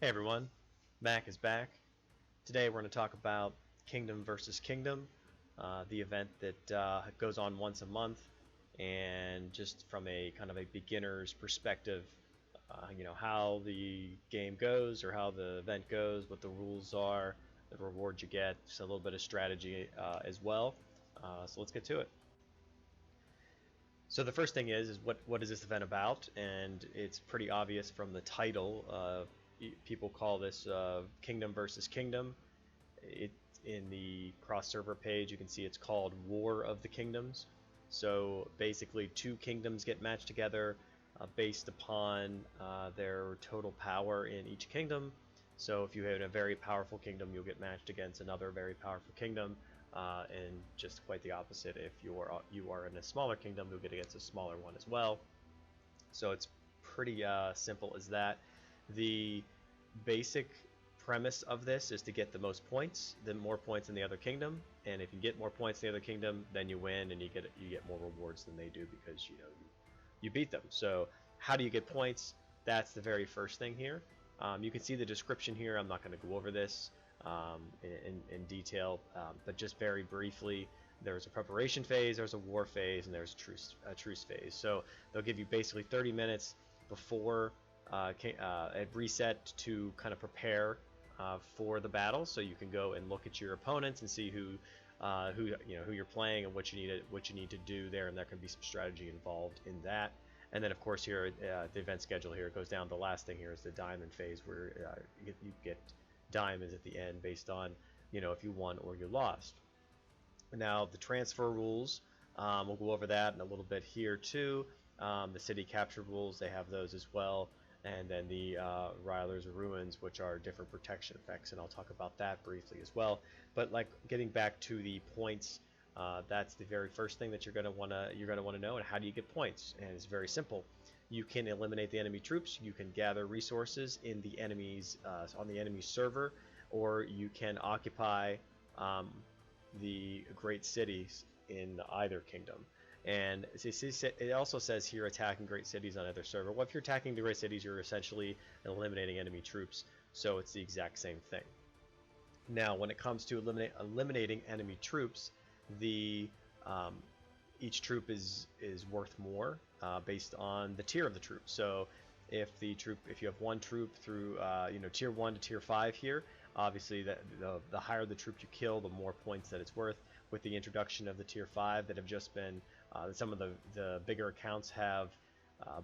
Hey everyone, Mac is back. Today we're going to talk about Kingdom versus Kingdom, the event that goes on once a month, and just from a kind of a beginner's perspective, how the game goes or how the event goes, what the rules are, the rewards you get, just a little bit of strategy as well. So let's get to it. So the first thing is what is this event about? And it's pretty obvious from the title. People call this Kingdom versus Kingdom. In the cross-server page, you can see it's called War of the Kingdoms. So basically, two kingdoms get matched together based upon their total power in each kingdom. So if you have a very powerful kingdom, you'll get matched against another very powerful kingdom. And just quite the opposite, if you are in a smaller kingdom, you'll get against a smaller one as well. So it's pretty simple as that. The basic premise of this is to get the most points, more points in the other kingdom, and if you get more points in the other kingdom, then you win, and you get more rewards than they do because you beat them. So how do you get points? That's the very first thing here. You can see the description here. I'm not going to go over this in detail, but just very briefly, there's a preparation phase, there's a war phase, and there's a truce phase. So they'll give you basically 30 minutes before a reset to kind of prepare for the battle, so you can go and look at your opponents and see who you're playing and what you need to do there, and there can be some strategy involved in that. And then of course here the event schedule here, it goes down. The last thing here is the diamond phase, where you get diamonds at the end based on if you won or you lost. Now the transfer rules, we'll go over that in a little bit here too. The city capture rules, they have those as well. And then the Ryler's Ruins, which are different protection effects, and I'll talk about that briefly as well. But like getting back to the points, that's the very first thing that you're going to want to know. And how do you get points? And it's very simple. You can eliminate the enemy troops. You can gather resources in the enemies on the enemy server, or you can occupy the great cities in either kingdom. And it also says here, attacking great cities on other server. Well, if you're attacking the great cities, you're essentially eliminating enemy troops, so it's the exact same thing. Now, when it comes to eliminating enemy troops, each troop is worth more based on the tier of the troop. So if you have one troop through tier 1 to tier 5 here, obviously the higher the troop you kill, the more points that it's worth. With the introduction of the tier 5 that have just been some of the bigger accounts have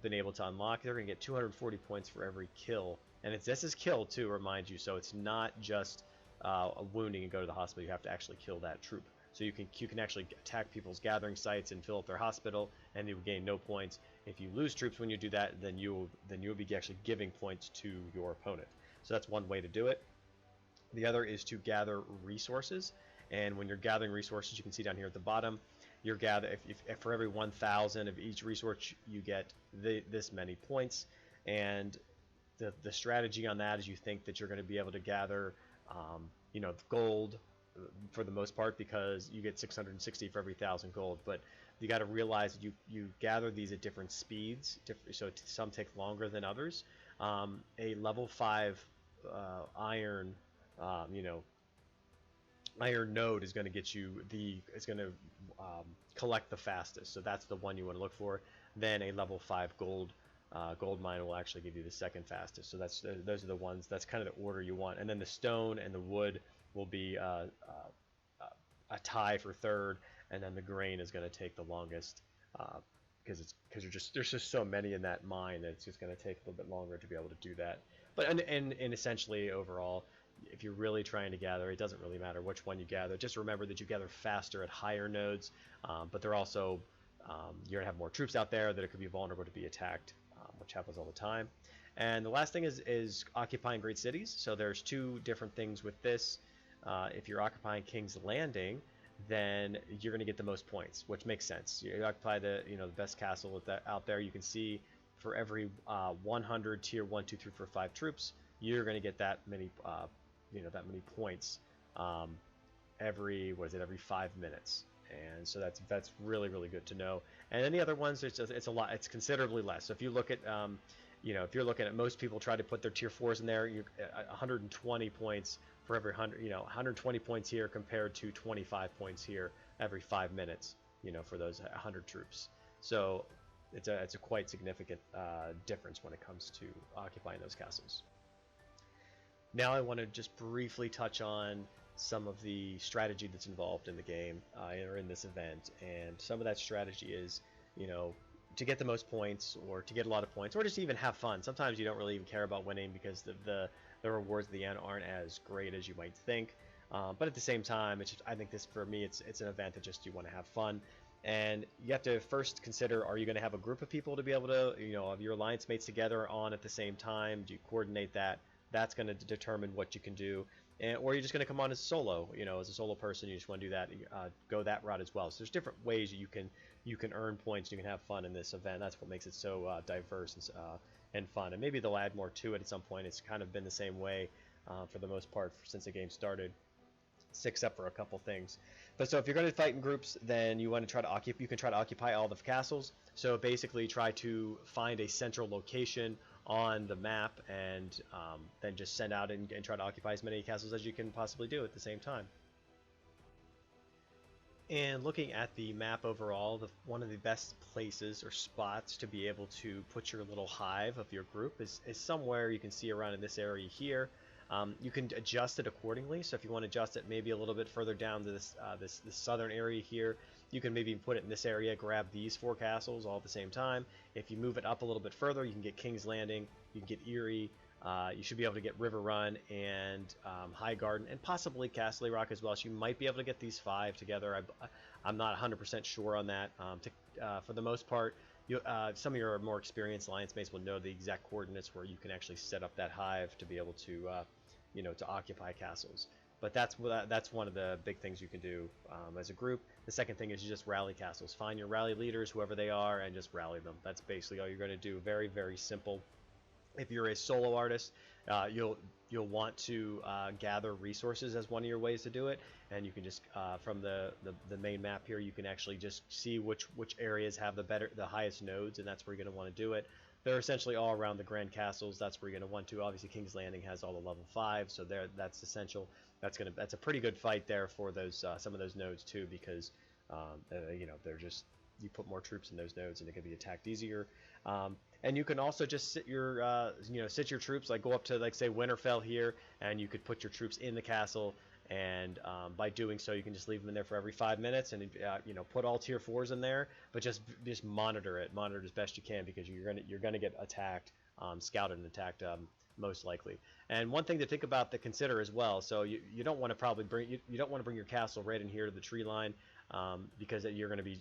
been able to unlock, they're going to get 240 points for every kill. And this is kill too, remind you, so it's not just a wounding and go to the hospital. You have to actually kill that troop. So you can actually attack people's gathering sites and fill up their hospital, and you will gain no points. If you lose troops when you do that, then you'll be actually giving points to your opponent. So that's one way to do it. The other is to gather resources, and when you're gathering resources, you can see down here at the bottom, if for every 1,000 of each resource, you get this many points. And the strategy on that is you think that you're going to be able to gather gold for the most part, because you get 660 for every 1,000 gold. But you got to realize that you gather these at different speeds, so some take longer than others. A level 5 iron iron node is going to get you collect the fastest, so that's the one you want to look for. Then a level 5 gold mine will actually give you the second fastest. So those are the ones. That's kind of the order you want. And then the stone and the wood will be a tie for third, and then the grain is going to take the longest because there's just so many in that mine that it's just going to take a little bit longer to be able to do that. But and essentially overall, if you're really trying to gather, it doesn't really matter which one you gather. Just remember that you gather faster at higher nodes, but they're also you're gonna have more troops out there that it could be vulnerable to be attacked, which happens all the time. And the last thing is occupying great cities. So there's two different things with this. If you're occupying King's Landing, then you're going to get the most points, which makes sense. You occupy the best castle out there. You can see for every 100 tier 1, 2, 3, 4, 5 troops, you're going to get that many points every 5 minutes. And so that's really good to know. And then the other ones, it's considerably less. So if you look at if you're looking at, most people try to put their tier 4s in there, you're at 120 points for every 100, 120 points here compared to 25 points here every 5 minutes, for those 100 troops. So it's a quite significant difference when it comes to occupying those castles. Now I want to just briefly touch on some of the strategy that's involved in the game or in this event, and some of that strategy is, to get the most points, or to get a lot of points, or just even have fun. Sometimes you don't really even care about winning because the rewards at the end aren't as great as you might think. But at the same time, I think for me, it's an event that just you want to have fun. And you have to first consider, are you going to have a group of people to be able to, have your alliance mates together on at the same time? Do you coordinate that? That's going to determine what you can do. Or you're just going to come on as solo, as a solo person, you just want to do that, go that route as well. So there's different ways you can earn points, you can have fun in this event. That's what makes it so diverse and fun. And maybe they'll add more to it at some point. It's kind of been the same way for the most part since the game started, except for a couple things. But so if you're going to fight in groups, then you want to try to occupy. You can try to occupy all the castles. So basically, try to find a central location on the map, and then just send out and try to occupy as many castles as you can possibly do at the same time. And looking at the map overall, one of the best places or spots to be able to put your little hive of your group is somewhere you can see around in this area here. You can adjust it accordingly. So if you want to adjust it maybe a little bit further down to this southern area here, you can maybe put it in this area, grab these 4 castles all at the same time. If you move it up a little bit further, you can get King's Landing, you can get Erie, you should be able to get River Run and High Garden, and possibly Castle Rock as well. So you might be able to get these 5 together. I'm not 100% sure on that. For the most part, some of your more experienced alliance mates will know the exact coordinates where you can actually set up that hive to be able to to occupy castles. But that's one of the big things you can do as a group. The second thing is you just rally castles. Find your rally leaders, whoever they are, and just rally them. That's basically all you're going to do. Very, very simple. If you're a solo artist, you'll want to gather resources as one of your ways to do it, and you can just from the main map here, you can actually just see which areas have the highest nodes, and that's where you're going to want to do it. They're essentially all around the Grand Castles. That's where you're going to want to. Obviously, King's Landing has all the level 5, so that's essential. That's a pretty good fight there for those some of those nodes too, because they're just, you put more troops in those nodes and it can be attacked easier. And you can also just sit your troops, like go up to, like, say, Winterfell here, and you could put your troops in the castle, and by doing so you can just leave them in there for every 5 minutes, and put all tier 4s in there, but just monitor it as best you can, because you're gonna get attacked, scouted and attacked, most likely. And one thing to think about, to consider as well, so you don't want to bring your castle right in here to the tree line, because you're going to be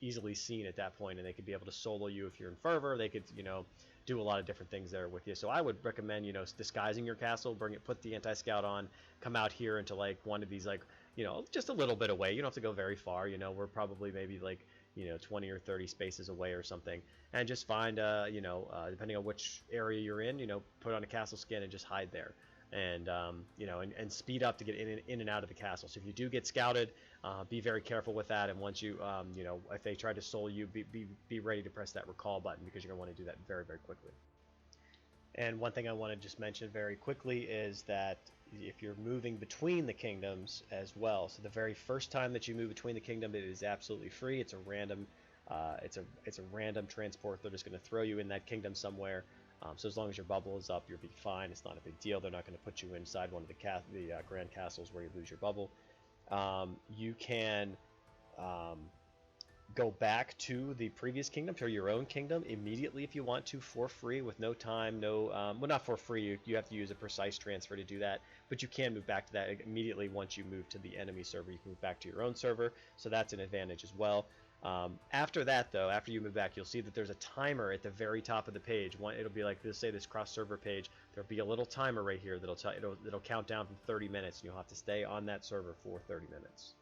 easily seen at that point, and they could be able to solo you if you're in fervor. They could do a lot of different things there with you. So I would recommend disguising your castle, put the anti-scout on, come out here into like one of these, like, just a little bit away. You don't have to go very far. We're probably maybe like 20 or 30 spaces away or something, and just find depending on which area you're in, put on a castle skin and just hide there, and and speed up to get in and out of the castle. So if you do get scouted, be very careful with that, and once you if they try to solo you, be ready to press that recall button, because you're going to want to do that very, very quickly. And one thing I want to just mention very quickly is that if you're moving between the kingdoms as well, so the very first time that you move between the kingdom, it is absolutely free. It's a random random transport. They're just going to throw you in that kingdom somewhere. So as long as your bubble is up, you'll be fine. It's not a big deal. They're not going to put you inside one of the grand castles where you lose your bubble. You can go back to the previous kingdom, to your own kingdom, immediately if you want to, for free, with no time, well, not for free. You have to use a precise transfer to do that, but you can move back to that immediately once you move to the enemy server. You can move back to your own server, so that's an advantage as well. After that, though, after you move back, you'll see that there's a timer at the very top of the page. It'll be like, let's say, this cross-server page. There'll be a little timer right here that'll count down from 30 minutes, and you'll have to stay on that server for 30 minutes.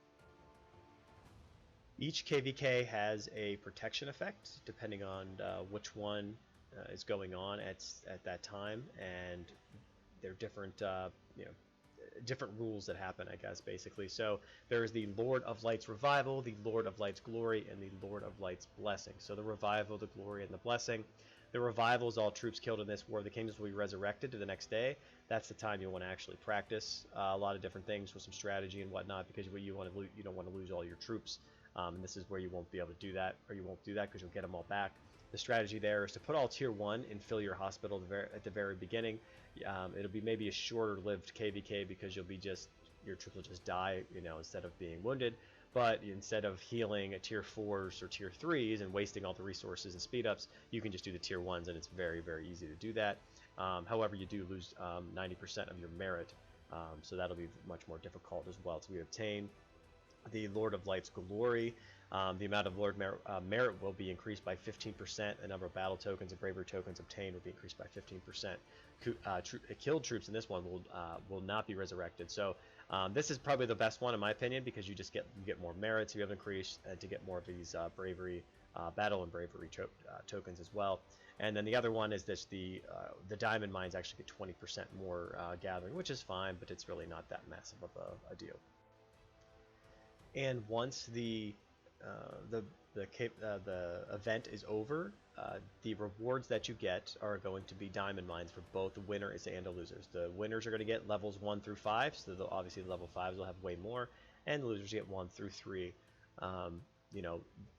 Each KVK has a protection effect, depending on which one is going on at that time, and there are different rules that happen, I guess, basically. So there is the Lord of Light's Revival, the Lord of Light's Glory, and the Lord of Light's Blessing. So the Revival, the Glory, and the Blessing The revivals, all troops killed in this War of the Kingdoms will be resurrected to the next day. That's the time you want to actually practice a lot of different things with some strategy and whatnot, because you don't want to lose all your troops. And this is where you won't be able to do that, or you won't do that because you'll get them all back. The strategy there is to put all tier 1 and fill your hospital at the very beginning. It'll be maybe a shorter lived KVK because your troops will just die, instead of being wounded. But instead of healing at tier 4s or tier 3s and wasting all the resources and speed ups, you can just do the tier 1s, and it's very, very easy to do that. However, you do lose 90% of your merit, so that'll be much more difficult as well. So we obtain the Lord of Light's Glory. The amount of Lord merit will be increased by 15%. The number of battle tokens and bravery tokens obtained will be increased by 15%. Killed troops in this one will not be resurrected. So this is probably the best one in my opinion, because you get more merits. You have increased to get more of these bravery, battle and bravery tokens as well. And then the other one is this: the diamond mines actually get 20% more gathering, which is fine, but it's really not that massive of a deal. And once the event is over, the rewards that you get are going to be diamond mines for both the winners and the losers. The winners are going to get levels 1 through 5, so obviously the level 5s will have way more, and the losers get 1 through 3.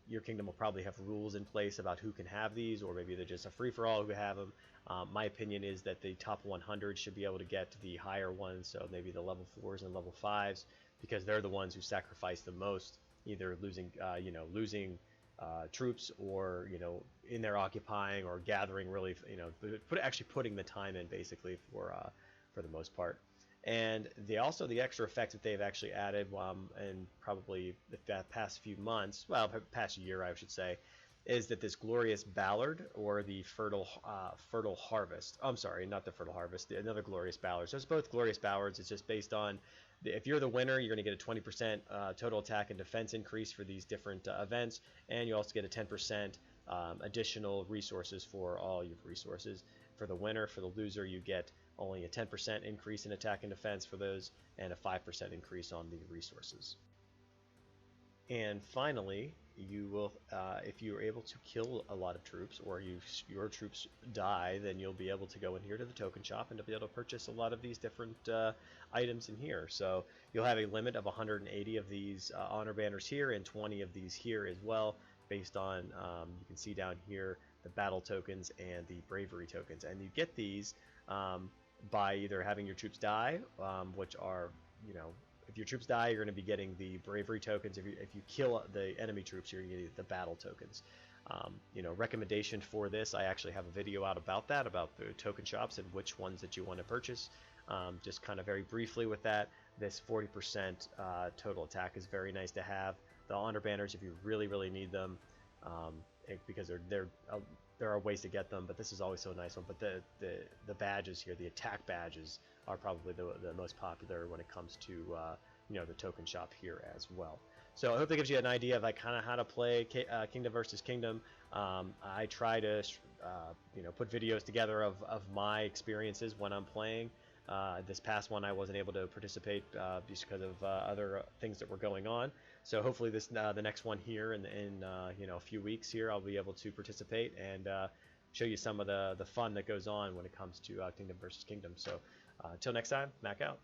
Your kingdom will probably have rules in place about who can have these, or maybe they're just a free-for-all who have them. My opinion is that the top 100 should be able to get the higher ones, so maybe the level 4s and level 5s, because they're the ones who sacrifice the most, either losing troops, or in there occupying or gathering, really, actually putting the time in basically for the most part. And the extra effect that they've actually added, and probably the past few months, well, past year I should say, is that this glorious ballad, or the fertile harvest. I'm sorry, not the fertile harvest. Another glorious ballad. So it's both glorious ballads. It's just based on, if you're the winner, you're going to get a 20% total attack and defense increase for these different events, and you also get a 10% additional resources for all your resources. For the winner, for the loser, you get only a 10% increase in attack and defense for those, and a 5% increase on the resources. And finally, you will, if you are able to kill a lot of troops, or your troops die, then you'll be able to go in here to the token shop and to be able to purchase a lot of these different items in here. So you'll have a limit of 180 of these honor banners here, and 20 of these here as well, based on, you can see down here, the battle tokens and the bravery tokens. And you get these by either having your troops die, which are, if your troops die, you're going to be getting the bravery tokens. If you kill the enemy troops, you're going to get the battle tokens. Recommendation for this, I actually have a video out about that, about the token shops and which ones that you want to purchase. Just kind of very briefly with that, this 40% total attack is very nice to have. The honor banners, if you really, really need them, because there are ways to get them, but this is always so nice one. But the badges here, the attack badges, are probably the most popular when it comes to the token shop here as well. So I hope that gives you an idea of kind of how to play Kingdom versus Kingdom. I try to put videos together of my experiences when I'm playing. This past one I wasn't able to participate just because of other things that were going on. So hopefully the next one here in a few weeks here, I'll be able to participate and show you some of the fun that goes on when it comes to Kingdom versus Kingdom. So until next time, Mac out.